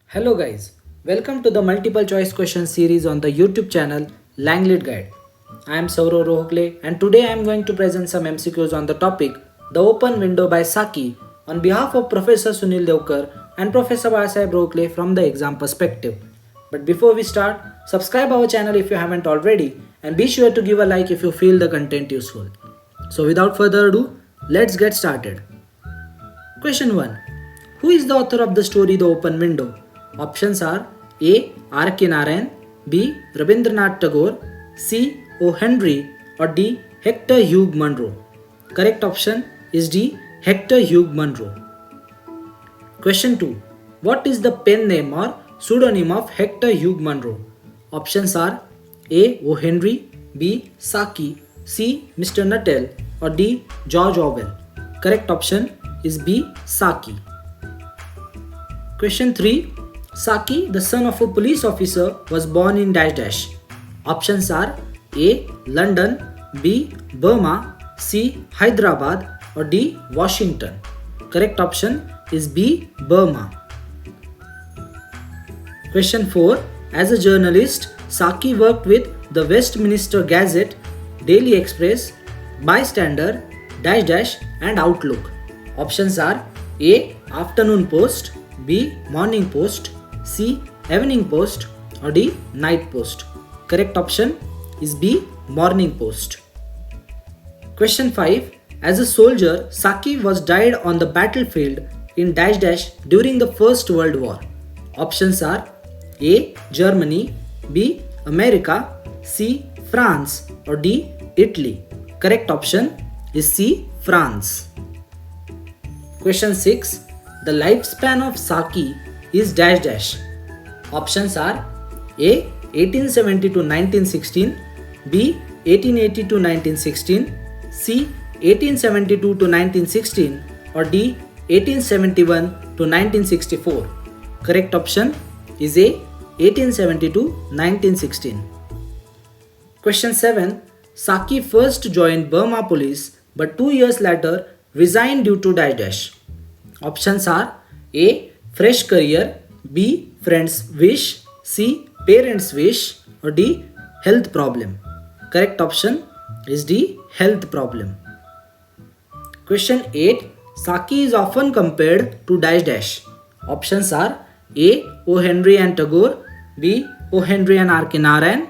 Hello guys, welcome to the multiple choice question series on the YouTube channel Langlet Guide. I am Saurav Rohokle and today I am going to present some MCQs on the topic The Open Window by Saki on behalf of Professor Sunil Devkar and Professor Basai Rohokle from the exam perspective. But before we start, subscribe our channel if you haven't already and be sure to give a like if you feel the content useful. So without further ado, let's get started. Question 1. Who is the author of the story The Open Window? Options are A. R. K. Narayan, B. Rabindranath Tagore, C. O. Henry, or D. Hector Hugh Munro. Correct option is D. Hector Hugh Munro. Question 2. What is the pen name or pseudonym of Hector Hugh Munro? Options are A. O. Henry, B. Saki, C. Mr. Nuttall, or D. George Orwell. Correct option is B. Saki. Question 3. Saki, the son of a police officer, was born in dash dash. Options are A. London, B. Burma, C. Hyderabad, or D. Washington. Correct option is B. Burma. Question 4. As a journalist, Saki worked with the Westminster Gazette, Daily Express, Bystander, dash dash, and Outlook. Options are A. Afternoon Post, B. Morning Post, C. Evening Post, or D. Night Post. Correct option is B. Morning Post. Question 5. As a soldier, Saki was died on the battlefield in dash dash during the First World War. Options are A. Germany, B. America, C. France, or D. Italy. Correct option is C. France. Question 6. The lifespan of Saki is dash dash. Options are A. 1870 to 1916, B. 1880 to 1916, C. 1872 to 1916, or D. 1871 to 1964. Correct option is A. 1870 to 1916. Question 7. Saki first joined Burma police but 2 years later resigned due to dash dash. Options are A. Fresh career, B. Friend's wish, C. Parents' wish, or D. Health problem. Correct option is D. Health problem. Question 8. Saki is often compared to dash dash. Options are A. O. Henry and Tagore, B. O. Henry and R. K. Narayan,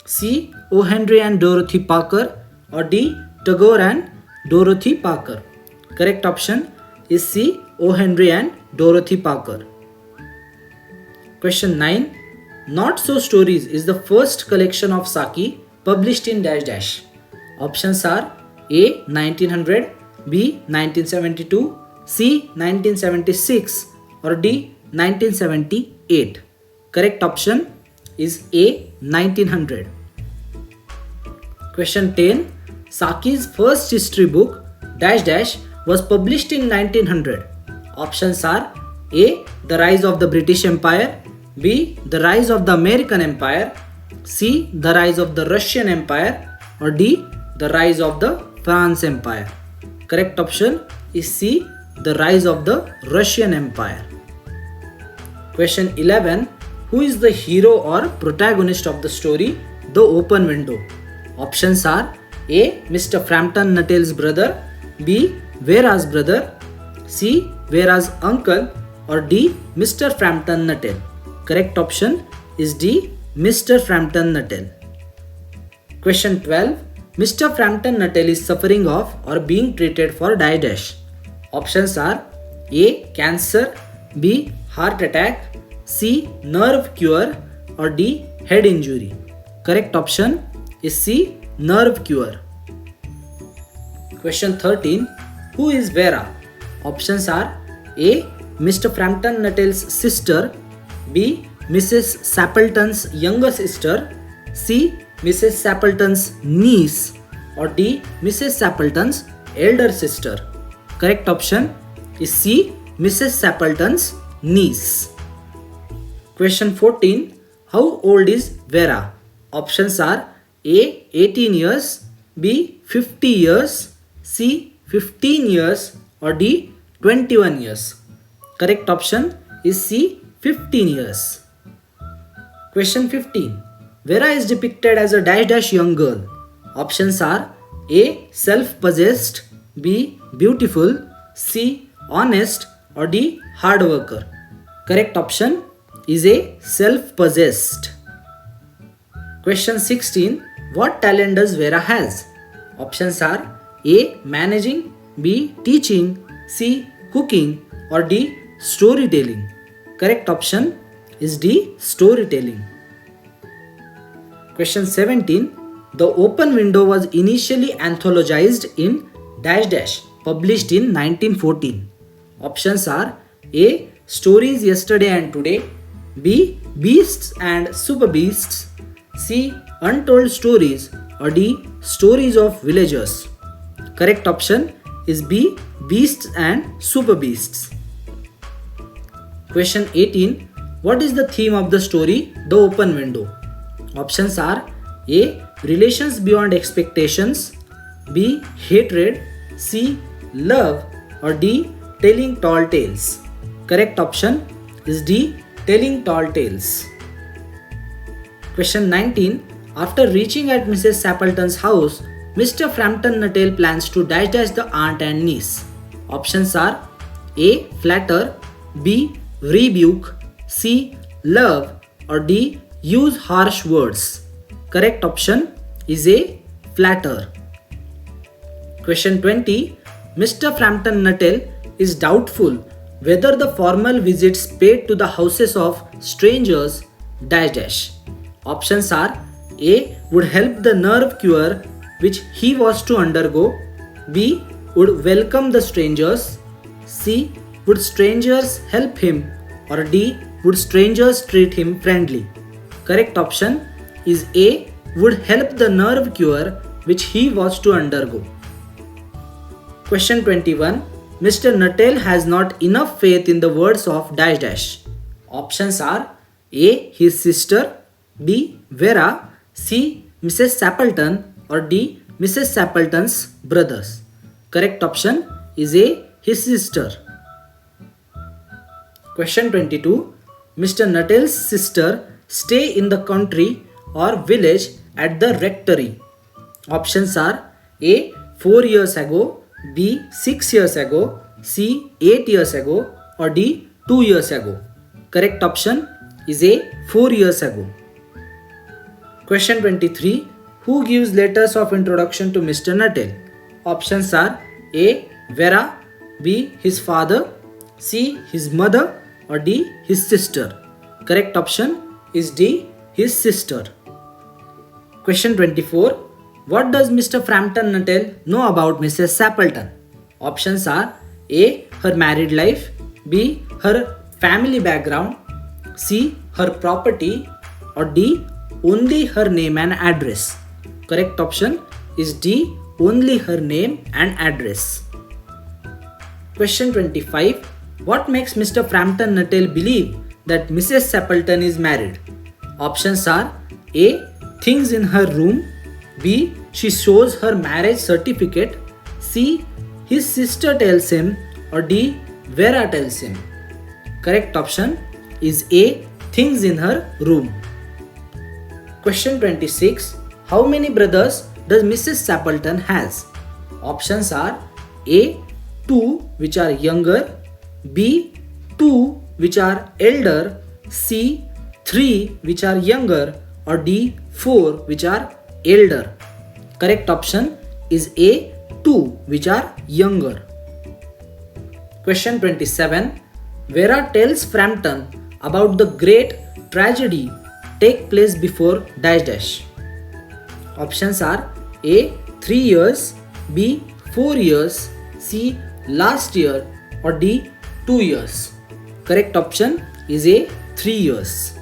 C. O. Henry and Dorothy Parker, or D. Tagore and Dorothy Parker. Correct option is C. O. Henry and Dorothy Parker. Question 9. Not So Stories is the first collection of Saki published in dash dash. Options are A. 1900, B. 1972, C. 1976, or D. 1978. Correct option is A. 1900. Question 10. Saki's first history book dash dash was published in 1900. Options are A. The Rise of the British Empire, B. The Rise of the American Empire, C. The Rise of the Russian Empire, or D. The Rise of the France Empire. Correct option is C. The Rise of the Russian Empire. Question 11. Who is the hero or protagonist of the story The Open Window? Options are A. Mr. Frampton Nuttall's brother, B. Vera's brother, C. Vera's uncle, or D. Mr. Frampton Nuttall. Correct option is D. Mr. Frampton Nuttall. Question 12. Mr. Frampton Nuttall is suffering of or being treated for dash dash. Options are A. Cancer, B. Heart attack, C. Nerve cure, or D. Head injury. Correct option is C. Nerve cure. Question 13. Who is Vera? Options are A. Mr. Frampton Nuttall's sister, B. Mrs. Sappleton's younger sister, C. Mrs. Sappleton's niece, or D. Mrs. Sappleton's elder sister. Correct option is C. Mrs. Sappleton's niece. Question 14. How old is Vera? Options are A. 18 years, B. 50 years, C. 15 years, or D. 21 years. Correct option is C. 15 years. Question 15. Vera is depicted as a dash dash young girl. Options are A. Self-possessed, B. Beautiful, C. Honest, or D. Hard worker. Correct option is A. Self-possessed. Question 16. What talent does Vera has? Options are A. Managing, B. Teaching, C. Cooking, or D. Storytelling. Correct option is D. Storytelling. Question 17. The Open Window was initially anthologized in dash dash, published in 1914. Options are A. Stories Yesterday and Today, B. Beasts and Super Beasts, C. Untold Stories, or D. Stories of Villagers. Correct option is B. Beasts and Super Beasts. Question 18. What is the theme of the story The Open Window? Options are A. Relations beyond expectations, B. Hatred, C. Love, or D. Telling tall tales. Correct option is D. Telling tall tales. Question 19. After reaching at Mrs. Sappleton's house, Mr. Frampton Nuttall plans to dash dash the aunt and niece. Options are A. Flatter, B. Rebuke, C. Love, or D. Use harsh words. Correct option is A. Flatter. Question 20. Mr. Frampton Nuttall is doubtful whether the formal visits paid to the houses of strangers dash dash. Options are A. Would help the nerve cure which he was to undergo, B. Would welcome the strangers, C. Would strangers help him, or D. Would strangers treat him friendly. Correct option is A. Would help the nerve cure which he was to undergo. Question 21. Mr. Nuttall has not enough faith in the words of dash dash. Options are A. His sister, B. Vera, C. Mrs. Sappleton, or D. Mrs. Sappleton's brothers. Correct option is A. His sister. Question 22. Mr. Nuttall's sister stay in the country or village at the rectory. Options are A. 4 years ago, B. 6 years ago, C. 8 years ago, or D. 2 years ago. Correct option is A. 4 years ago. Question 23. Who gives letters of introduction to Mr. Nuttall? Options are A. Vera, B. His father, C. His mother, or D. His sister. Correct option is D. His sister. Question 24. What does Mr. Frampton Nuttall know about Mrs. Sappleton? Options are A. Her married life, B. Her family background, C. Her property, or D. Only her name and address. Correct option is D. Only her name and address. Question 25. What makes Mr. Frampton Nuttall believe that Mrs. Sappleton is married? Options are A. Things in her room, B. She shows her marriage certificate, C. His sister tells him, or D. Vera tells him. Correct option is A. Things in her room. Question 26. How many brothers does Mrs. Sappleton has? Options are A. 2 which are younger, B. 2 which are elder, C. 3 which are younger, or D. 4 which are elder. Correct option is A. 2 which are younger. Question 27. Vera tells Frampton about the great tragedy take place before dash dash. Options are A. 3 years, B. 4 years, C. Last year, or D. 2 years. Correct option is A. 3 years.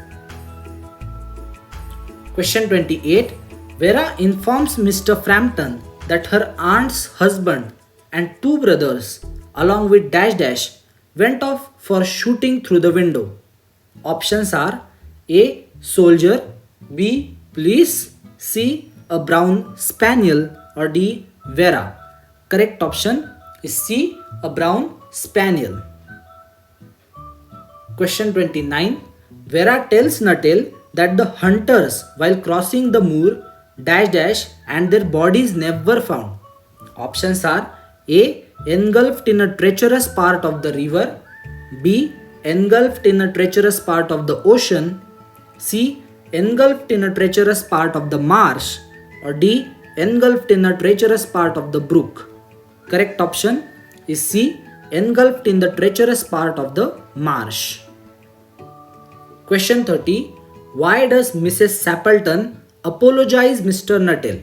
Question 28. Vera informs Mr. Frampton that her aunt's husband and 2 brothers along with dash dash went off for shooting through the window. Options are A. Soldier, B. Police, C. A brown spaniel, or D. Vera. Correct option is C. A brown spaniel. Question 29. Vera tells Nuttall that the hunters, while crossing the moor, dash dash and their bodies never found. Options are A. Engulfed in a treacherous part of the river, B. Engulfed in a treacherous part of the ocean, C. Engulfed in a treacherous part of the marsh, or D. Engulfed in a treacherous part of the brook. Correct option is C. Engulfed in the treacherous part of the marsh. Question 30. Why does Mrs. Sappleton apologize Mr. Nuttall?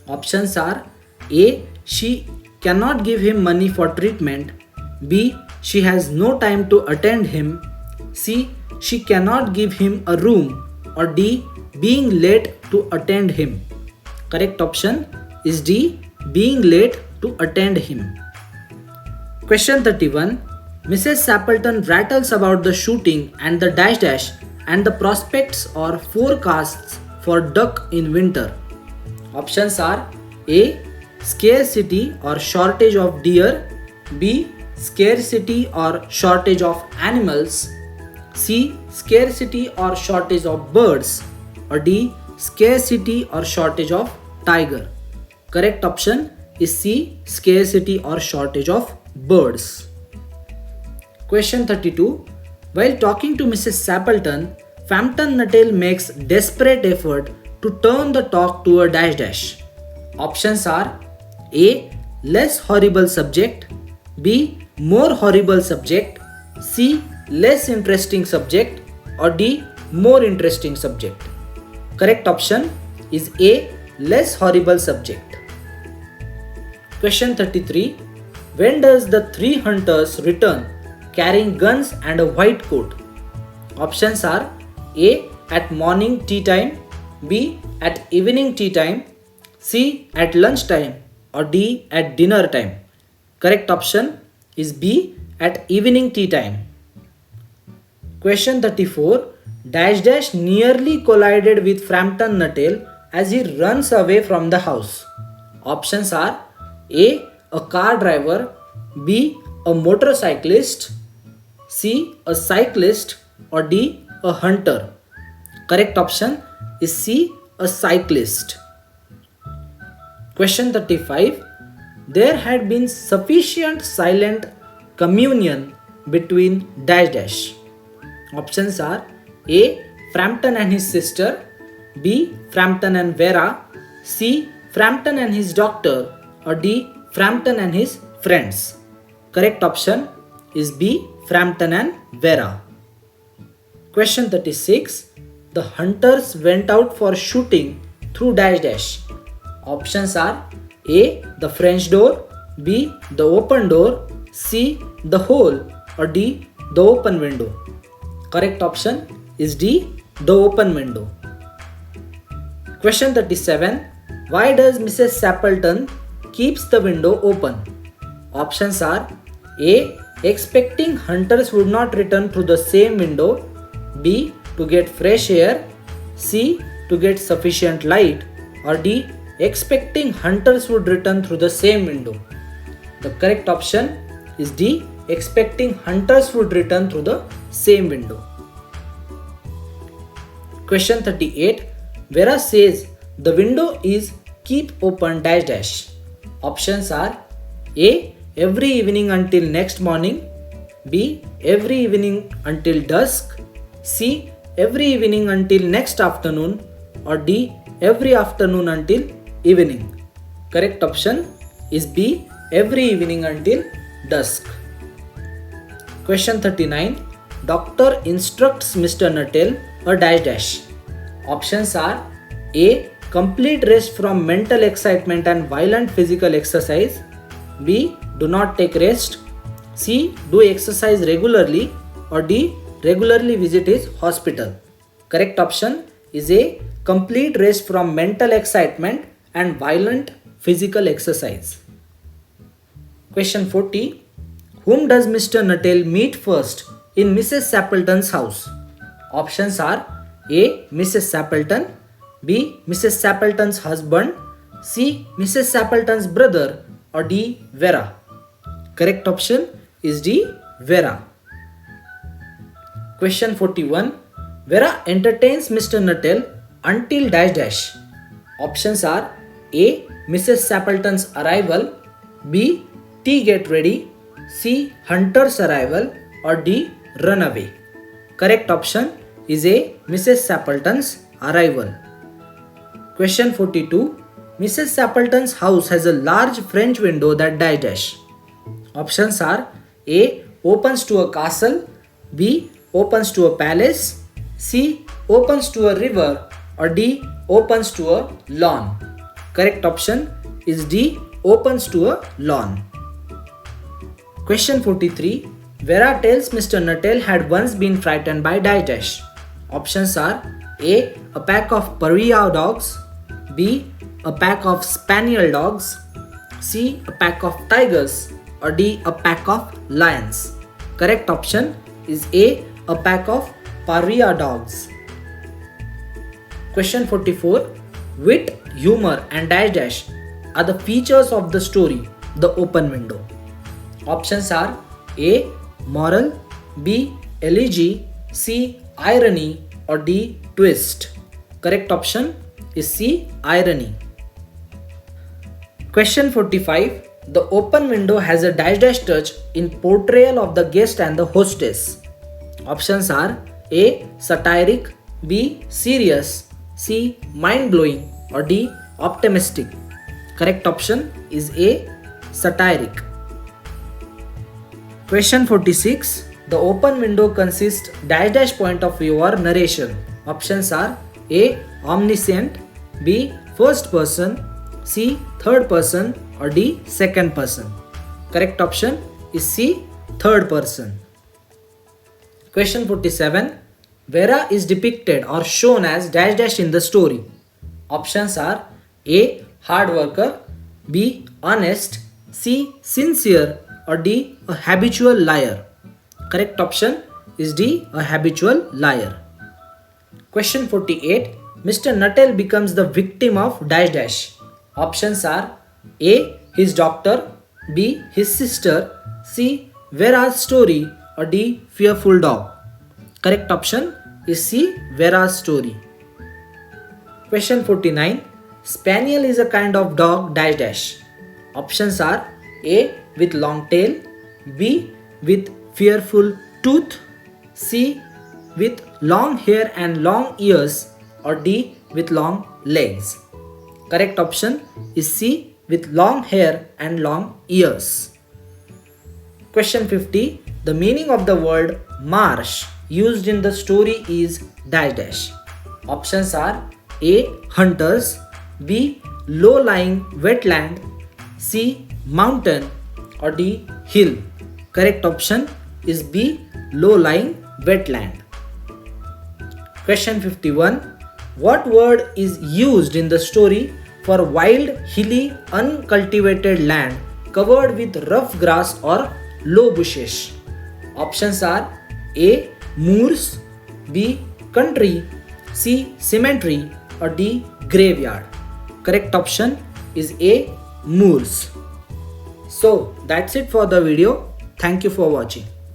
Options are A. She cannot give him money for treatment, B. She has no time to attend him, C. She cannot give him a room, or D. Being late to attend him. Correct option is D. Being late to attend him. Question 31. Mrs. Sappleton rattles about the shooting and the dash dash and the prospects or forecasts for duck in winter. Options are A. Scarcity or shortage of deer, B. Scarcity or shortage of animals, C. Scarcity or shortage of birds, or D. Scarcity or shortage of tiger. Correct option is C. Scarcity or shortage of birds. Question 32. While talking to Mrs. Sappleton, Frampton Nuttall makes desperate effort to turn the talk to a dash dash. Options are A. Less horrible subject, B. More horrible subject, C. Less interesting subject, or D. More interesting subject. Correct option is A. Less horrible subject. Question 33. When does the three hunters return carrying guns and a white coat? Options are A. At morning tea time, B. At evening tea time, C. At lunch time, or D. At dinner time. Correct option is B. At evening tea time. Question 34. Dash dash nearly collided with Frampton Nuttall as he runs away from the house. Options are A. A car driver, B. A motorcyclist, C. A cyclist, or D. A hunter. Correct option is C. A cyclist. Question 35. There had been sufficient silent communion between dash dash. Options are A. Frampton and his sister, B. Frampton and Vera, C. Frampton and his doctor, or D. Frampton and his friends. Correct option is B. Frampton and Vera. Question 36. The hunters went out for shooting through dash dash. Options are A. The French door, B. The open door, C. The hole, or D. The open window. Correct option is D. The open window. Question 37. Why does Mrs. Sappleton keeps the window open? Options are A. Expecting hunters would not return through the same window, B. To get fresh air, C. To get sufficient light, or D. Expecting hunters would return through the same window. The correct option is D. Expecting hunters would return through the same window. Question 38. Vera says the window is keep open dash dash. Options are A. Every evening until next morning, B. Every evening until dusk, C. Every evening until next afternoon, or D. Every afternoon until evening. Correct option is B. Every evening until dusk. Question 39. Doctor instructs Mr. Nuttall a dash dash. Options are A. Complete rest from mental excitement and violent physical exercise, B. Do not take rest, C. Do exercise regularly, or D. Regularly visit his hospital. Correct option is A. Complete rest from mental excitement and violent physical exercise. Question 40. Whom does Mr. Nuttall meet first in Mrs. Sappleton's house? Options are A. Mrs. Sappleton, B. Mrs. Sappleton's husband, C. Mrs. Sappleton's brother, or D. Vera. Correct option is D. Vera. Question 41. Vera entertains Mr. Nuttall until dash dash. Options are A. Mrs. Sappleton's arrival, B. Tea get ready, C. Hunter's arrival, or D. Runaway. Correct option is A. Mrs. Sappleton's arrival. Question 42. Mrs. Sappleton's house has a large French window that dash dash. Options are A. Opens to a castle, B. Opens to a palace, C. Opens to a river, or D. Opens to a lawn. Correct option is D. Opens to a lawn. Question 43. Vera tells Mr. Nuttall had once been frightened by dash dash. Options are A. A pack of pariah dogs, B. A pack of spaniel dogs, C. A pack of tigers, or D. A pack of lions. Correct option is A. A pack of pariah dogs. Question 44. Wit, humor and dash dash are the features of the story The Open Window. Options are A. Moral, B. Elegy, C. Irony, or D. Twist. Correct option is C. Irony. Question 45. The open window has a dash dash touch in portrayal of the guest and the hostess. Options are A. Satiric, B. Serious, C. Mind-blowing, or D. Optimistic. Correct option is A. Satiric. Question 46. The open window consists dash dash point of view or narration. Options are A. Omniscient, B. First person, C. Third person, or D. Second person. Correct option is C. Third person. Question 47. Vera is depicted or shown as dash dash in the story. Options are A. Hard worker, B. Honest, C. Sincere, or D. A habitual liar. Correct option is D. A habitual liar. Question 48. Mr. Nuttall becomes the victim of dash dash. Options are A. His doctor, B. His sister, C. Vera's story, or D. Fearful dog. Correct option is C. Vera's story. Question 49. Spaniel is a kind of dog dash dash. Options are A. With long tail, B. With fearful tooth, C. With long hair and long ears, or D. With long legs. Correct option is C. With long hair and long ears. Question 50. The meaning of the word marsh used in the story is dash dash. Options are A. Hunters, B. Low-lying wetland, C. Mountain, or D. Hill. Correct option is B. Low-lying wetland. Question 51. What word is used in the story for wild, hilly, uncultivated land covered with rough grass or low bushes? Options are A. Moors, B. Country, C. Cemetery, or D. Graveyard. Correct option is A. Moors. So that's it for the video. Thank you for watching.